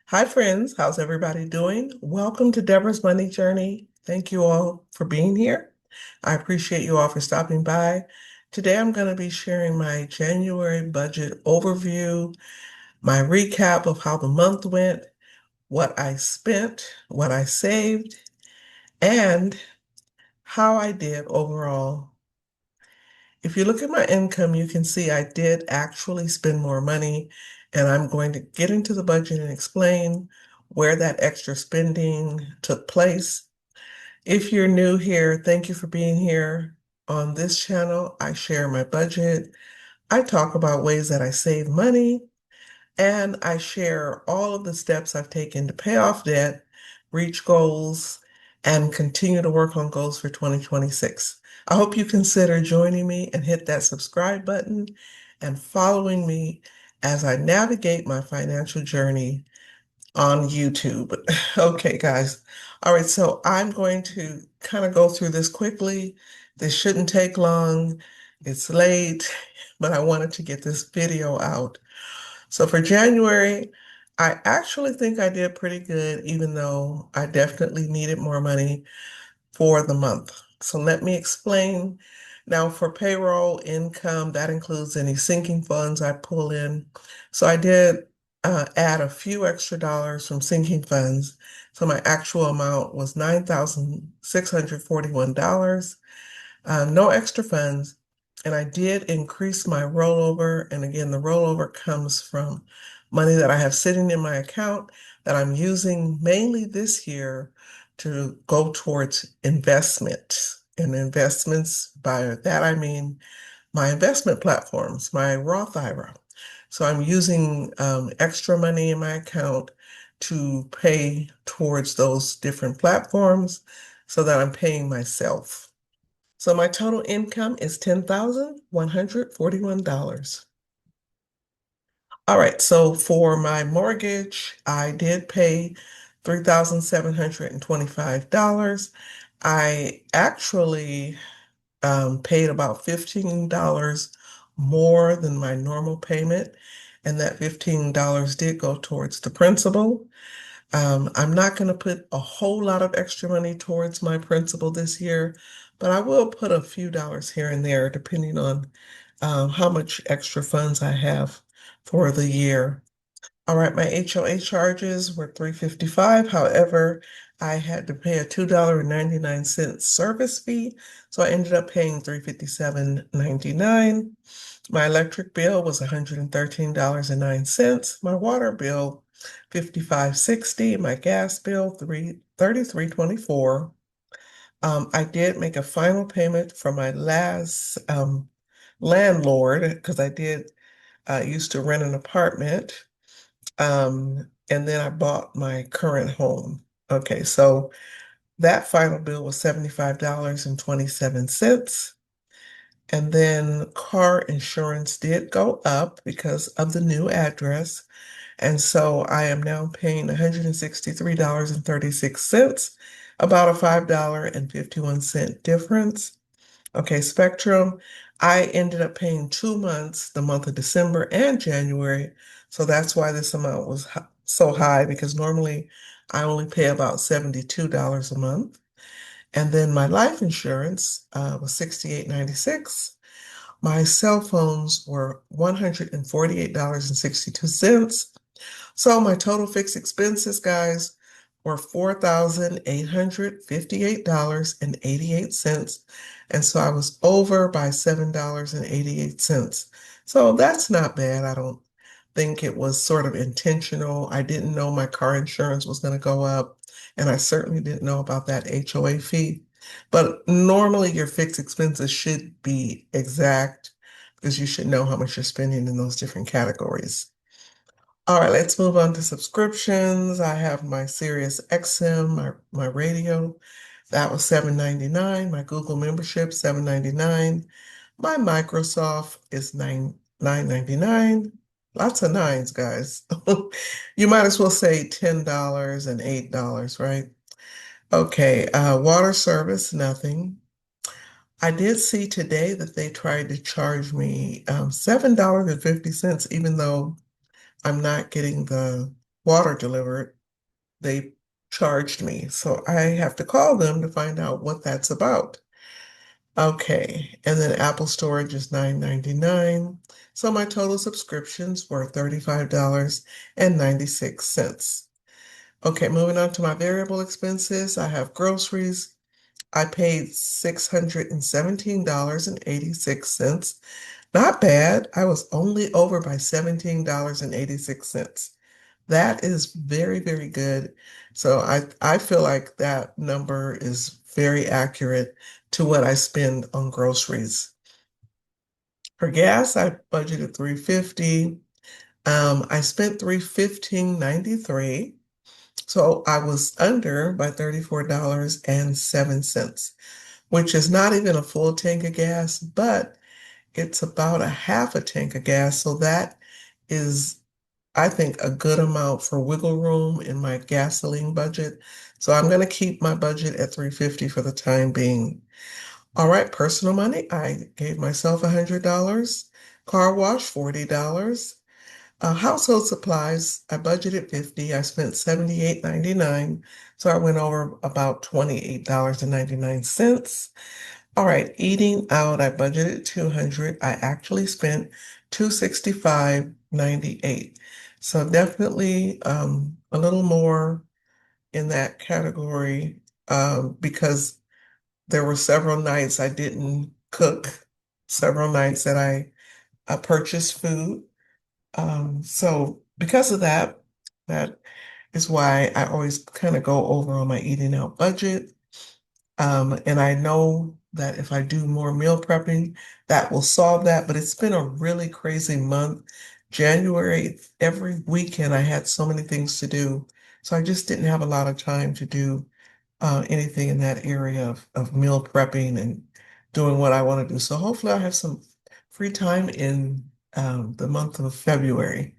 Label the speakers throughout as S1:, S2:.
S1: Hi, friends. How's everybody doing? Welcome to Deborah's Money Journey. Thank you all for being here. I appreciate you all for stopping by. Today, I'm going to be sharing my January budget overview, my recap of how the month went, what I spent, what I saved, and how I did overall. If you look at my income, you can see I did actually spend more money, and I'm going to get into the budget and explain where that extra spending took place. If you're new here, thank you for being here. On this channel, I share my budget. I talk about ways that I save money, and I share all of the steps I've taken to pay off debt, reach goals, and continue to work on goals for 2026. I hope you consider joining me and hit that subscribe button and following me as I navigate my financial journey on YouTube. Okay, guys. All right, so I'm going to kind of go through this quickly. This shouldn't take long. It's late, but I wanted to get this video out. So for January, I actually think I did pretty good, even though I definitely needed more money for the month. So let me explain. Now, for payroll income, that includes any sinking funds I pull in. So I did add a few extra dollars from sinking funds. So my actual amount was $9,641. No extra funds. And I did increase my rollover. And again, the rollover comes from money that I have sitting in my account that I'm using mainly this year to go towards investment. And investments, by that I mean my investment platforms, my Roth IRA. So I'm using extra money in my account to pay towards those different platforms so that I'm paying myself. So my total income is $10,141. All right, so for my mortgage, I did pay $3,725. I actually paid about $15 more than my normal payment, and that $15 did go towards the principal. I'm not going to put a whole lot of extra money towards my principal this year, but I will put a few dollars here and there depending on how much extra funds I have for the year. All right, my HOA charges were $355. However, I had to pay a $2.99 service fee, so I ended up paying $357.99. My electric bill was $113.09. My water bill, $55.60. My gas bill, $33.24. I did make a final payment for my last landlord because I did used to rent an apartment. And then I bought my current home. Okay, so that final bill was $75.27. And then car insurance did go up because of the new address. And so I am now paying $163.36, about a $5.51 difference. Okay, Spectrum, I ended up paying 2 months, the month of December and January. So that's why this amount was so high because normally I only pay about $72 a month. And then my life insurance was $68.96. My cell phones were $148.62. So my total fixed expenses, guys, were $4,858.88. And so I was over by $7.88. So that's not bad. I don't think it was sort of intentional. I didn't know my car insurance was going to go up, and I certainly didn't know about that HOA fee. But normally your fixed expenses should be exact because you should know how much you're spending in those different categories. All right, let's move on to subscriptions. I have my Sirius XM, my radio. That was $7.99. My Google membership, $7.99. My Microsoft is $9.99. Lots of nines, guys. You might as well say $10 and $8, right? Okay, water service, nothing. I did see today that they tried to charge me $7.50, even though I'm not getting the water delivered, they charged me. So I have to call them to find out what that's about. Okay, and then Apple storage is $9.99. So my total subscriptions were $35.96. Okay, moving on to my variable expenses. I have groceries. I paid $617.86. Not bad. I was only over by $17.86. That is very, very good. So I feel like that number is very accurate to what I spend on groceries. For gas, I budgeted 350. I spent 315.93. So I was under by $34.07, which is not even a full tank of gas, but it's about a half a tank of gas. So that is, I think, a good amount for wiggle room in my gasoline budget. So I'm going to keep my budget at 350 for the time being. All right, personal money. I gave myself $100. Car wash, $40. Household supplies, I budgeted 50. I spent 78.99. So I went over about $28.99. All right, eating out, I budgeted 200. I actually spent 265.98. So definitely a little more in that category because there were several nights I didn't cook, several nights that I purchased food. So because of that, that is why I always kind of go over on my eating out budget. And I know that if I do more meal prepping, that will solve that. But it's been a really crazy month. January, every weekend, I had so many things to do. So I just didn't have a lot of time to do anything in that area of meal prepping and doing what I want to do. So hopefully I'll have some free time in the month of February.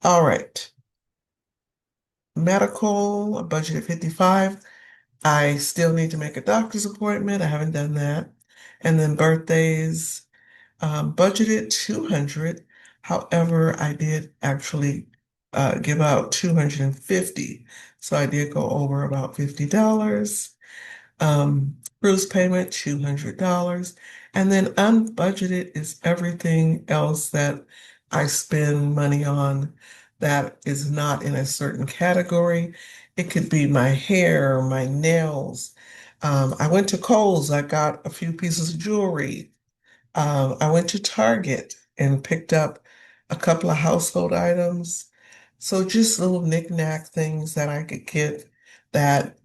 S1: All right. Medical, a budget of 55. I still need to make a doctor's appointment. I haven't done that. And then birthdays, budgeted 200. However, I did actually give out 250. So I did go over about $50. Cruise payment, $200. And then unbudgeted is everything else that I spend money on that is not in a certain category. It could be my hair, my nails. I went to Kohl's, I got a few pieces of jewelry. I went to Target and picked up a couple of household items. So just little knick-knack things that I could get that,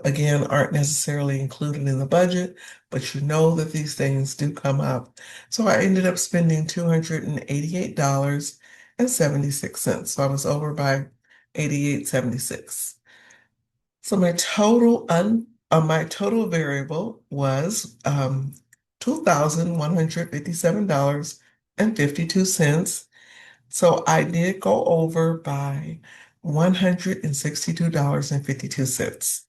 S1: again, aren't necessarily included in the budget, but you know that these things do come up. So I ended up spending $288.76. So I was over by 88.76. So my total variable was $2,157.52. So I did go over by $162.52.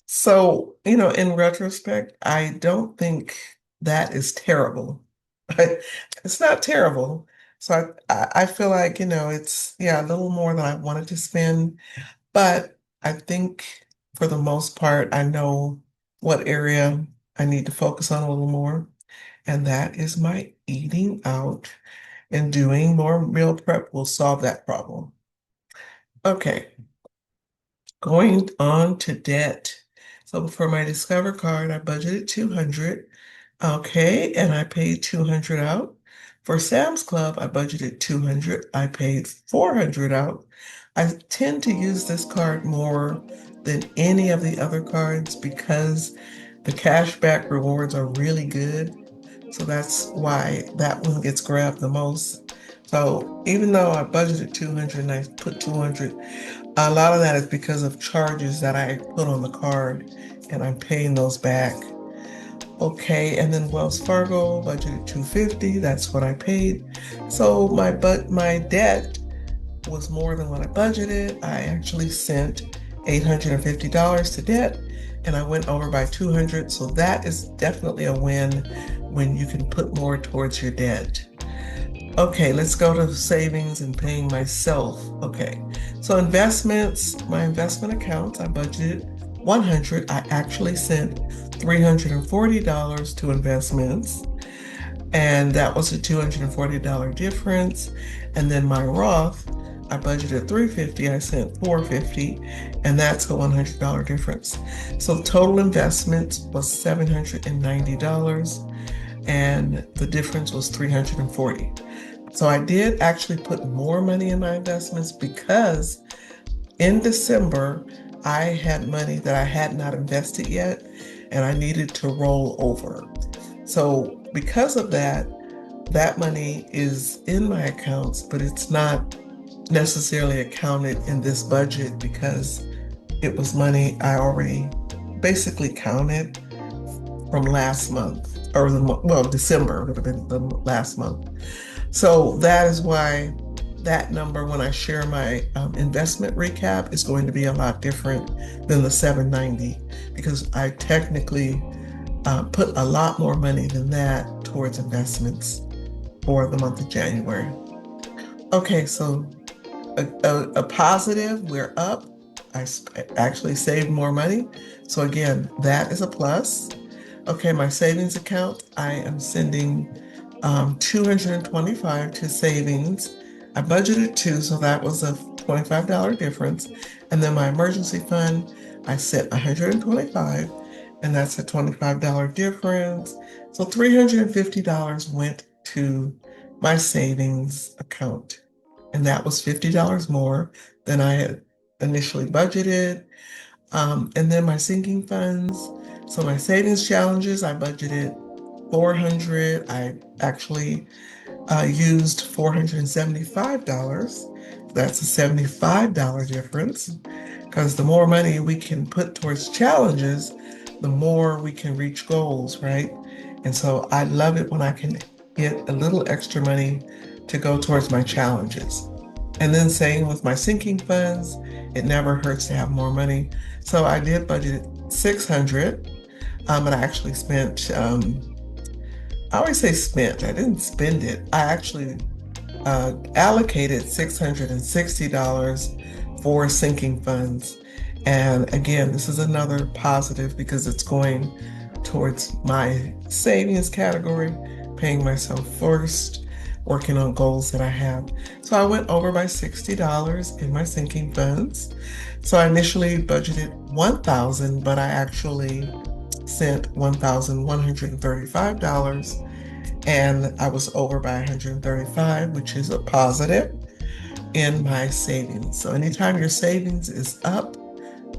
S1: So, in retrospect, I don't think that is terrible. It's not terrible. So I feel like, it's, yeah, a little more than I wanted to spend. But I think for the most part, I know what area I need to focus on a little more, and that is my eating out, and doing more meal prep will solve that problem. Okay, going on to debt. So for my Discover card, I budgeted 200. Okay, and I paid 200 out. For Sam's Club, I budgeted 200. I paid 400 out. I tend to use this card more than any of the other cards because the cashback rewards are really good. So that's why that one gets grabbed the most. So even though I budgeted 200 and I put 200, a lot of that is because of charges that I put on the card and I'm paying those back. Okay, and then Wells Fargo budgeted 250. That's what I paid. So my debt was more than what I budgeted. I actually sent $850 to debt and I went over by 200. So that is definitely a win when you can put more towards your debt. Okay, let's go to savings and paying myself. Okay, so investments, my investment accounts, I budgeted 100. I actually sent $340 to investments, and that was a $240 difference. And then my Roth, I budgeted 350, I sent 450, and that's a $100 difference. So total investment was $790, and the difference was 340. So I did actually put more money in my investments because in December I had money that I had not invested yet and I needed to roll over. So because of that, that money is in my accounts, but it's not necessarily accounted in this budget because it was money I already basically counted from last month, or well, December would have been the last month. So that is why that number, when I share my investment recap, is going to be a lot different than the 790 because I technically put a lot more money than that towards investments for the month of January. Okay, so a positive, we're up. I actually saved more money. So again, that is a plus. Okay, my savings account, I am sending 225 to savings. I budgeted two, so that was a $25 difference. And then my emergency fund, I set 125, and that's a $25 difference. So $350 went to my savings account. And that was $50 more than I had initially budgeted. And then my sinking funds. So my savings challenges, I budgeted 400. I actually used $475. That's a $75 difference because the more money we can put towards challenges, the more we can reach goals, right? And so I love it when I can get a little extra money to go towards my challenges. And then same with my sinking funds, it never hurts to have more money. So I did budget 600, and I actually spent, I always say spent, I didn't spend it. I actually allocated $660 for sinking funds. And again, this is another positive because it's going towards my savings category, paying myself first, working on goals that I have. So I went over by $60 in my sinking funds. So I initially budgeted 1,000, but I actually sent $1,135 and I was over by 135, which is a positive in my savings. So anytime your savings is up,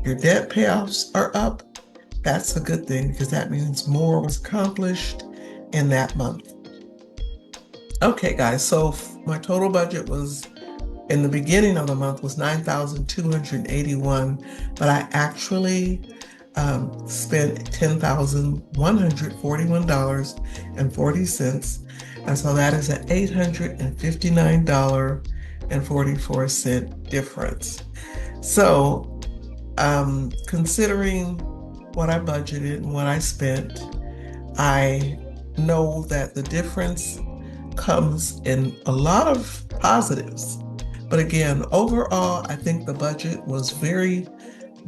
S1: your debt payoffs are up, that's a good thing because that means more was accomplished in that month. Okay, guys, so my total budget was in the beginning of the month was 9,281, but I actually spent $10,141.40. And so that is an $859.44 difference. So considering what I budgeted and what I spent, I know that the difference comes in a lot of positives. But again, overall, I think the budget was very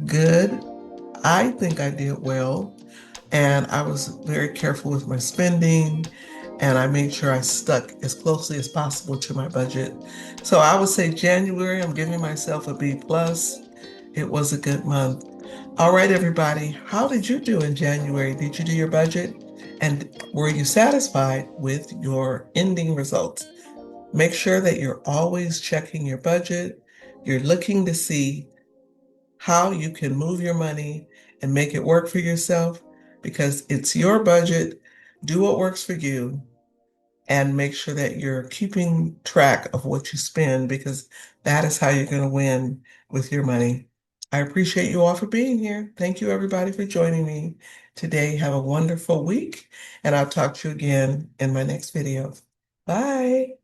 S1: good. I think I did well, and I was very careful with my spending, and I made sure I stuck as closely as possible to my budget. So I would say January, I'm giving myself a B plus. It was a good month. All right, everybody, how did you do in January? Did you do your budget? And were you satisfied with your ending results? Make sure that you're always checking your budget. You're looking to see how you can move your money and make it work for yourself because it's your budget. Do what works for you and make sure that you're keeping track of what you spend because that is how you're going to win with your money. I appreciate you all for being here. Thank you, everybody, for joining me today. Have a wonderful week, and I'll talk to you again in my next video. Bye.